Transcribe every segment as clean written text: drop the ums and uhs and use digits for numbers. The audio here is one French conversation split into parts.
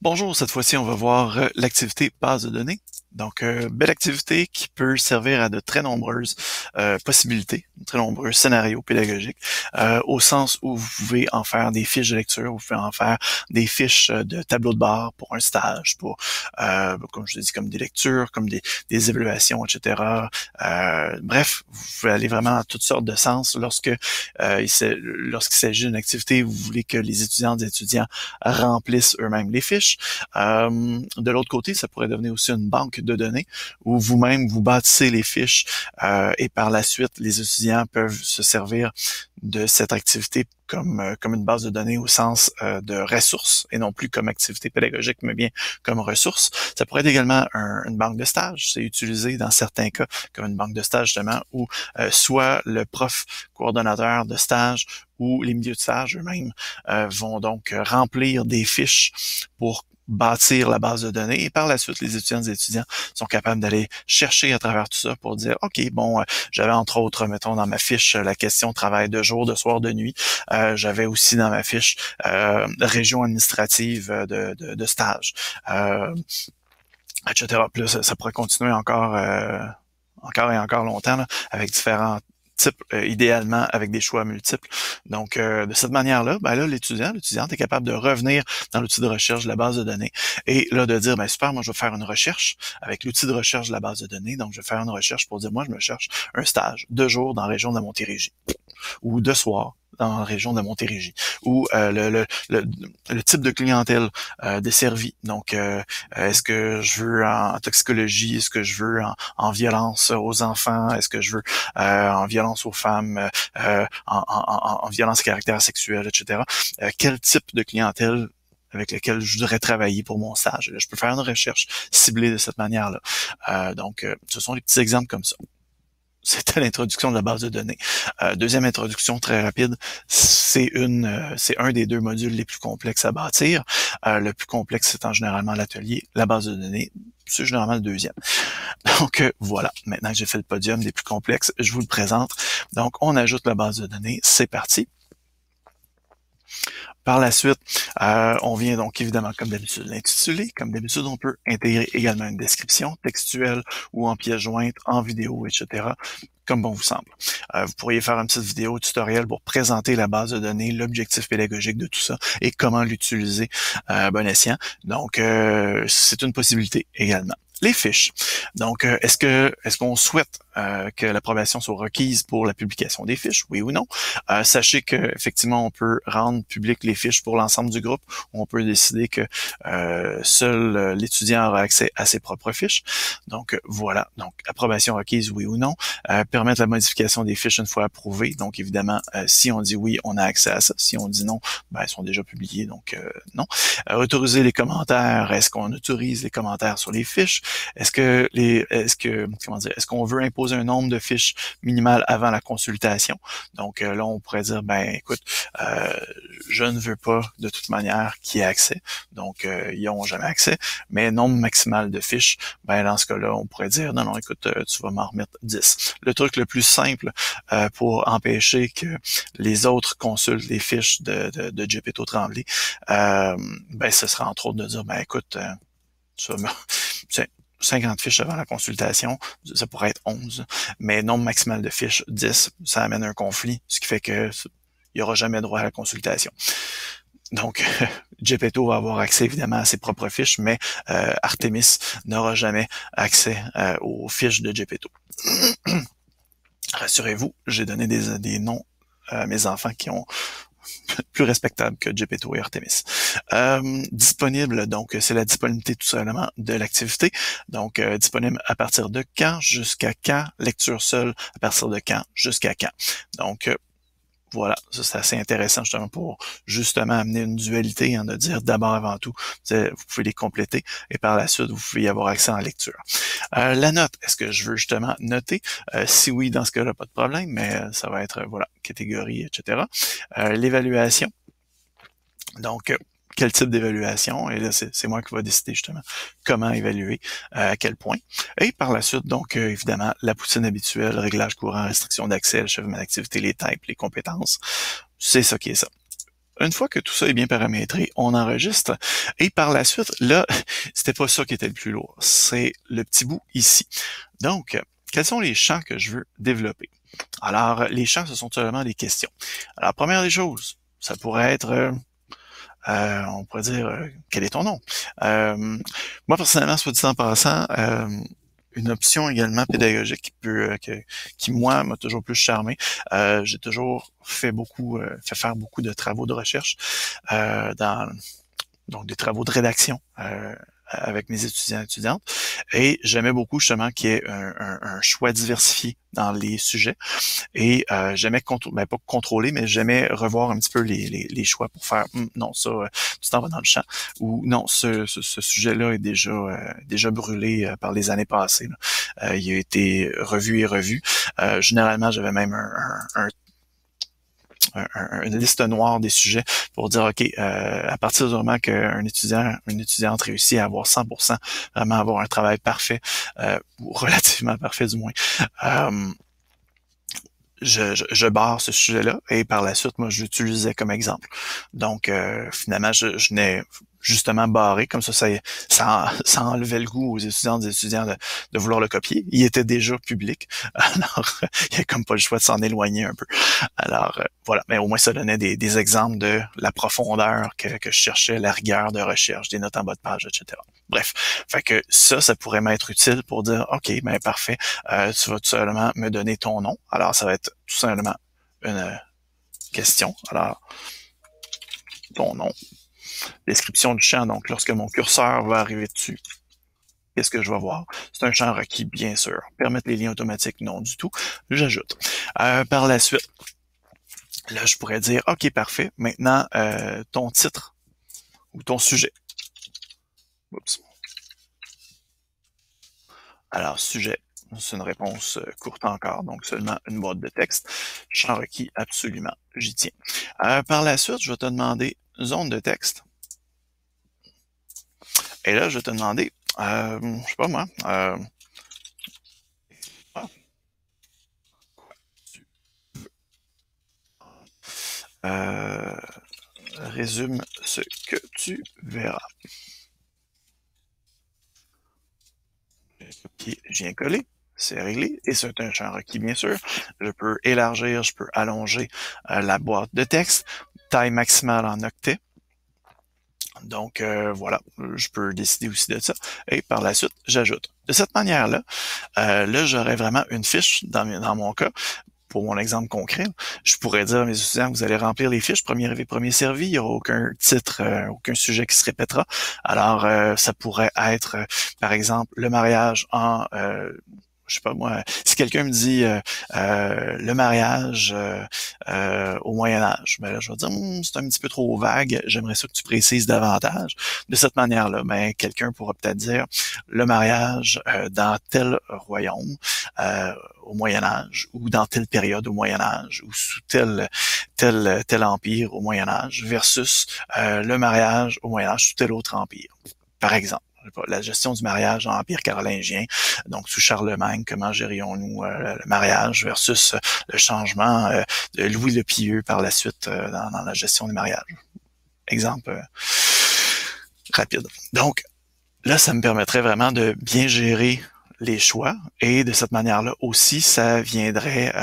Bonjour, cette fois-ci, on va voir l'activité base de données. Donc, belle activité qui peut servir à de très nombreuses possibilités, de très nombreux scénarios pédagogiques, au sens où vous pouvez en faire des fiches de lecture, vous pouvez en faire des fiches de tableau de bord pour un stage, pour, comme je l'ai dit, comme des lectures, comme des évaluations, etc. Bref, vous pouvez aller vraiment dans toutes sortes de sens lorsqu'il s'agit d'une activité où vous voulez que les étudiantes et étudiants remplissent eux-mêmes les fiches. De l'autre côté, ça pourrait devenir aussi une banque de données où vous-même vous bâtissez les fiches et par la suite, les étudiants peuvent se servir de cette activité comme une base de données au sens de ressources et non plus comme activité pédagogique, mais bien comme ressource. Ça pourrait être également une banque de stage. C'est utilisé dans certains cas comme une banque de stage justement où soit le prof coordonnateur de stage ou les milieux de stage eux-mêmes vont donc remplir des fiches pour bâtir la base de données et par la suite, les étudiantes et étudiants sont capables d'aller chercher à travers tout ça pour dire, OK, bon, j'avais entre autres, mettons, dans ma fiche, la question travail de jour, de soir, de nuit. J'avais aussi dans ma fiche région administrative de stage, etc. Puis là, ça pourrait continuer encore et encore longtemps là, avec différents types, idéalement avec des choix multiples. Donc, de cette manière-là, ben là, l'étudiante est capable de revenir dans l'outil de recherche de la base de données et là de dire, ben super, moi je vais faire une recherche avec l'outil de recherche de la base de données. Donc, je vais faire une recherche pour dire, moi je me cherche un stage 2 jours dans la région de la Montérégie ou 2 soirs dans la région de Montérégie, ou le type de clientèle desservie. Donc, est-ce que je veux en toxicologie, est-ce que je veux en violence aux enfants, est-ce que je veux en violence aux femmes, en violence à caractère sexuel, etc. Quel type de clientèle avec lequel je voudrais travailler pour mon stage. Je peux faire une recherche ciblée de cette manière-là. Donc, ce sont des petits exemples comme ça. C'était l'introduction de la base de données. Deuxième introduction très rapide, c'est un des 2 modules les plus complexes à bâtir. Le plus complexe étant généralement l'atelier, la base de données, c'est généralement le deuxième. Donc voilà, maintenant que j'ai fait le podium des plus complexes, je vous le présente. Donc on ajoute la base de données, c'est parti. Par la suite, on vient donc évidemment, comme d'habitude, l'intituler. Comme d'habitude, on peut intégrer également une description textuelle ou en pièce jointe, en vidéo, etc., comme bon vous semble. Vous pourriez faire une petite vidéo tutoriel pour présenter la base de données, l'objectif pédagogique de tout ça et comment l'utiliser à bon escient. Donc, c'est une possibilité également. Les fiches. Donc, est-ce qu'on souhaite que l'approbation soit requise pour la publication des fiches, oui ou non? Sachez que effectivement, on peut rendre public les fiches pour l'ensemble du groupe. On peut décider que seul l'étudiant aura accès à ses propres fiches. Donc voilà. Donc approbation requise, oui ou non. Permettre la modification des fiches une fois approuvées. Donc évidemment, si on dit oui, on a accès à ça. Si on dit non, ben, elles sont déjà publiées, donc non. Autoriser les commentaires. Est-ce qu'on autorise les commentaires sur les fiches? Est-ce qu'on veut imposer un nombre de fiches minimales avant la consultation? Donc là, on pourrait dire, ben écoute, je ne veux pas de toute manière qu'il y ait accès. Donc, ils n'ont jamais accès. Mais nombre maximal de fiches, ben dans ce cas-là, on pourrait dire, non, écoute, tu vas m'en remettre 10. Le truc le plus simple pour empêcher que les autres consultent les fiches de Gepetto Tremblay, ben ce sera entre autres de dire, ben écoute, tu vas me... 50 fiches avant la consultation, ça pourrait être 11, mais nombre maximal de fiches, 10, ça amène un conflit, ce qui fait que il n'y aura jamais droit à la consultation. Donc, Gepetto va avoir accès évidemment à ses propres fiches, mais Artemis n'aura jamais accès aux fiches de Gepetto. Rassurez-vous, j'ai donné des noms à mes enfants qui ont plus respectable que Gepetto et Artemis. Disponible, donc c'est la disponibilité tout simplement de l'activité. Donc disponible à partir de quand jusqu'à quand, lecture seule à partir de quand jusqu'à quand. Donc voilà, ça c'est assez intéressant justement pour justement amener une dualité, de dire d'abord avant tout, vous pouvez les compléter et par la suite, vous pouvez y avoir accès en lecture. La note, est-ce que je veux justement noter? Si oui, dans ce cas-là, pas de problème, mais ça va être, voilà, catégorie, etc. L'évaluation, donc quel type d'évaluation, et là c'est moi qui va décider justement comment évaluer, à quel point. Et par la suite, donc évidemment, la poutine habituelle, réglage courant, restriction d'accès, achèvement d'activité, les types, les compétences, c'est ça qui est ça. Une fois que tout ça est bien paramétré, on enregistre et par la suite, là, c'était pas ça qui était le plus lourd, c'est le petit bout ici. Donc, quels sont les champs que je veux développer? Alors, les champs, ce sont seulement des questions. Alors, première des choses, ça pourrait être, on pourrait dire, quel est ton nom? Moi, personnellement, soit dit en passant, une option également pédagogique qui moi, m'a toujours plus charmé. J'ai toujours fait faire beaucoup de travaux de recherche donc des travaux de rédaction avec mes étudiants et étudiantes. Et j'aimais beaucoup justement qu'il y ait un choix diversifié dans les sujets. Et j'aimais pas contrôler, mais j'aimais revoir un petit peu les choix pour faire non, ça, tu t'en vas dans le champ. Ou non, ce sujet-là est déjà brûlé par les années passées. Il a été revu et revu. Généralement, j'avais même une liste noire des sujets pour dire, OK, à partir du moment qu'un étudiant, une étudiante réussit à avoir 100%, vraiment avoir un travail parfait, ou relativement parfait du moins, je barre ce sujet-là et par la suite, moi, je l'utilisais comme exemple. Donc, finalement, je n'ai justement barré, comme ça enlevait le goût aux étudiantes et étudiants de vouloir le copier. Il était déjà public, alors il n'y a comme pas le choix de s'en éloigner un peu. Alors, voilà, mais au moins ça donnait des exemples de la profondeur que je cherchais, la rigueur de recherche, des notes en bas de page, etc. Bref, fait que ça pourrait m'être utile pour dire, OK, ben parfait, tu vas tout simplement me donner ton nom. Alors, ça va être tout simplement une question. Alors, ton nom, description du champ. Donc, lorsque mon curseur va arriver dessus, qu'est-ce que je vais voir? C'est un champ requis, bien sûr. Permettre les liens automatiques, non du tout. J'ajoute. Par la suite, là, je pourrais dire, OK, parfait. Maintenant, ton titre ou ton sujet. Oups. Alors, sujet, c'est une réponse courte encore, donc seulement une boîte de texte. Champ requis, absolument, j'y tiens. Par la suite, je vais te demander zone de texte. Et là, je vais te demander, je sais pas moi, résume ce que tu verras. OK, je viens coller. C'est réglé. Et c'est un champ requis, bien sûr. Je peux élargir, je peux allonger la boîte de texte. Taille maximale en octets. Donc, voilà, je peux décider aussi de ça. Et par la suite, j'ajoute. De cette manière-là, là, j'aurais vraiment une fiche dans mon cas. Pour mon exemple concret, je pourrais dire à mes étudiants, vous allez remplir les fiches, premier arrivé, premier servi, il n'y aura aucun titre, aucun sujet qui se répétera. Alors, ça pourrait être, par exemple, le mariage en je sais pas moi, si quelqu'un me dit le mariage au Moyen Âge, ben là je vais dire c'est un petit peu trop vague, j'aimerais ça que tu précises davantage. De cette manière-là, ben quelqu'un pourra peut-être dire le mariage dans tel royaume au Moyen Âge ou dans telle période au Moyen Âge ou sous tel empire au Moyen Âge versus le mariage au Moyen Âge sous tel autre empire, par exemple. La gestion du mariage en Empire carolingien, donc sous Charlemagne, comment gérions-nous le mariage versus le changement de Louis le Pieux par la suite dans la gestion du mariage. Exemple rapide. Donc, là, ça me permettrait vraiment de bien gérer les choix et de cette manière-là aussi, ça viendrait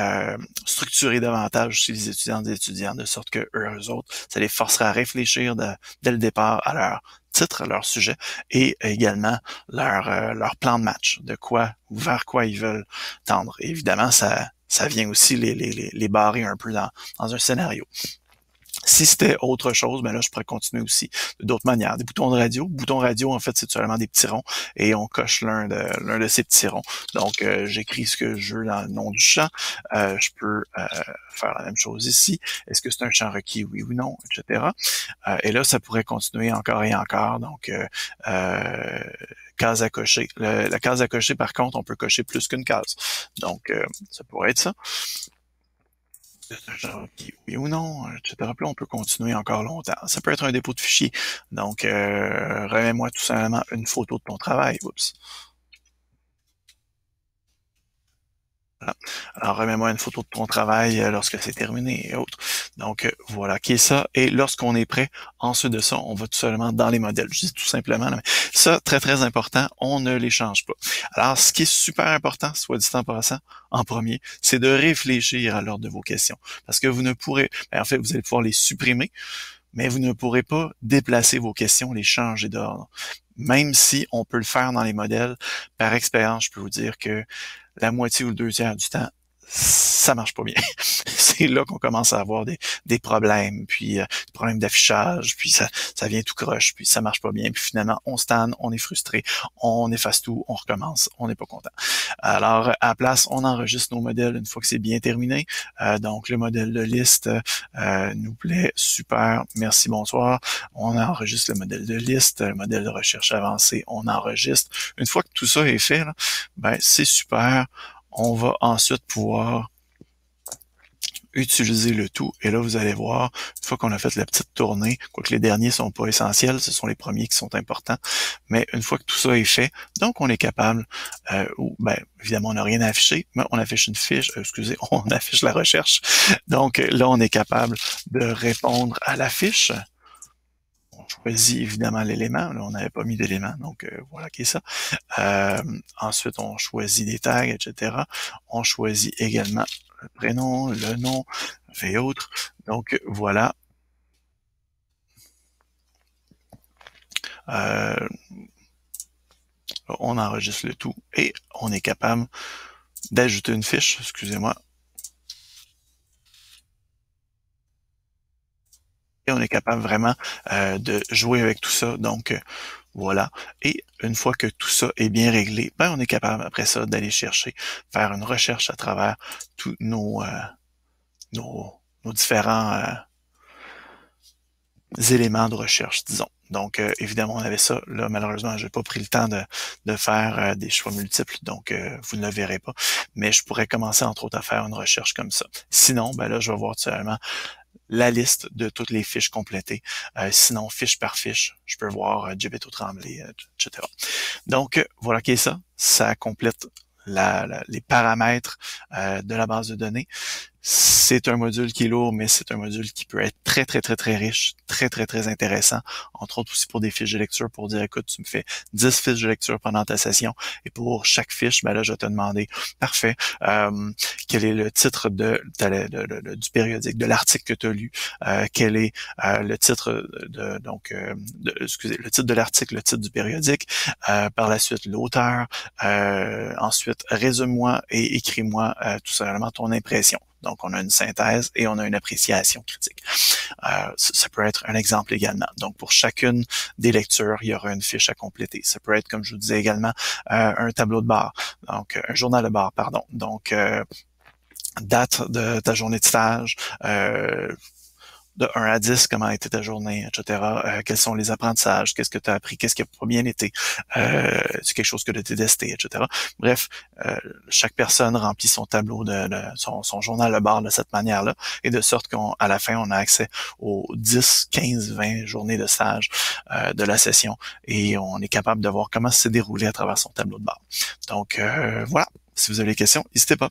structurer davantage aussi les étudiants et étudiants de sorte que eux autres, ça les forcerait à réfléchir dès le départ à leur titre, à leur sujet et également leur plan de match, de quoi ou vers quoi ils veulent tendre. Et évidemment, ça vient aussi les barrer un peu dans un scénario. Si c'était autre chose, ben là, je pourrais continuer aussi d'autres manières. Des boutons de radio. Boutons radio, en fait, c'est seulement des petits ronds et on coche l'un de ces petits ronds. Donc, j'écris ce que je veux dans le nom du champ. Je peux faire la même chose ici. Est-ce que c'est un champ requis, oui ou non, etc. Et là, ça pourrait continuer encore et encore. Donc, case à cocher. La case à cocher, par contre, on peut cocher plus qu'une case. Donc, ça pourrait être ça. Genre, oui ou non, etc. Puis là, on peut continuer encore longtemps. Ça peut être un dépôt de fichier. Donc, remets-moi tout simplement une photo de ton travail. Oups. Voilà. Alors, remets-moi une photo de ton travail lorsque c'est terminé et autres. Donc, voilà qui est ça. Et lorsqu'on est prêt, ensuite de ça, on va tout simplement dans les modèles. Je dis tout simplement, là, mais ça, très, très important, on ne les change pas. Alors, ce qui est super important, soit dit en passant, en premier, c'est de réfléchir à l'ordre de vos questions. Parce que vous ne pourrez, en fait, vous allez pouvoir les supprimer, mais vous ne pourrez pas déplacer vos questions, les changer d'ordre. Même si on peut le faire dans les modèles, par expérience, je peux vous dire que la moitié ou le 2 tiers du temps, ça marche pas bien. C'est là qu'on commence à avoir des problèmes, puis des problèmes d'affichage, puis ça vient tout croche, puis ça marche pas bien, puis finalement on se tanne, on est frustré, on efface tout, on recommence, on n'est pas content. Alors à la place, on enregistre nos modèles une fois que c'est bien terminé. Donc le modèle de liste nous plaît, super, merci, bonsoir. On enregistre le modèle de liste, le modèle de recherche avancée, on enregistre. Une fois que tout ça est fait, là, ben c'est super. On va ensuite pouvoir utiliser le tout. Et là, vous allez voir, une fois qu'on a fait la petite tournée, quoique les derniers sont pas essentiels, ce sont les premiers qui sont importants. Mais une fois que tout ça est fait, donc on est capable, évidemment, on n'a rien à afficher, mais on affiche une fiche, excusez, on affiche la recherche. Donc là, on est capable de répondre à la fiche. On choisit évidemment l'élément. Là, on n'avait pas mis d'élément, donc voilà qui est ça. Ensuite, on choisit des tags, etc. On choisit également le prénom, le nom et autres. Donc voilà. Euh, on enregistre le tout et on est capable d'ajouter une fiche, excusez-moi. Et on est capable vraiment de jouer avec tout ça. Donc voilà. Et une fois que tout ça est bien réglé, ben on est capable après ça d'aller chercher, faire une recherche à travers tous nos différents éléments de recherche, disons. Donc, évidemment, on avait ça. Là, malheureusement, j'ai pas pris le temps de faire des choix multiples, donc vous ne le verrez pas. Mais je pourrais commencer, entre autres, à faire une recherche comme ça. Sinon, ben là, je vais voir seulement la liste de toutes les fiches complétées. Sinon, fiche par fiche, je peux voir Gepetto Tremblay, etc. Donc, voilà qui est ça. Ça complète les paramètres de la base de données. C'est un module qui est lourd, mais c'est un module qui peut être très, très, très, très riche, très, très, très intéressant. Entre autres aussi pour des fiches de lecture, pour dire, écoute, tu me fais 10 fiches de lecture pendant ta session, et pour chaque fiche, ben là, je vais te demander, parfait, quel est le titre du périodique, de l'article que tu as lu, quel est le titre excusez, le titre de l'article, le titre du périodique, par la suite l'auteur, ensuite résume-moi et écris-moi tout simplement ton impression. Donc, on a une synthèse et on a une appréciation critique. Ça peut être un exemple également. Donc, pour chacune des lectures, il y aura une fiche à compléter. Ça peut être, comme je vous disais également, un tableau de bord, donc un journal de bord, pardon. Donc, date de ta journée de stage, de 1 à 10, comment a été ta journée, etc. Quels sont les apprentissages, qu'est-ce que tu as appris, qu'est-ce qui a pas bien été, c'est quelque chose que tu as détesté, etc. Bref, chaque personne remplit son tableau, son journal de bord de cette manière-là, et de sorte qu'à la fin, on a accès aux 10, 15, 20 journées de stage de la session, et on est capable de voir comment s'est déroulé à travers son tableau de bord. Donc, voilà. Si vous avez des questions, n'hésitez pas.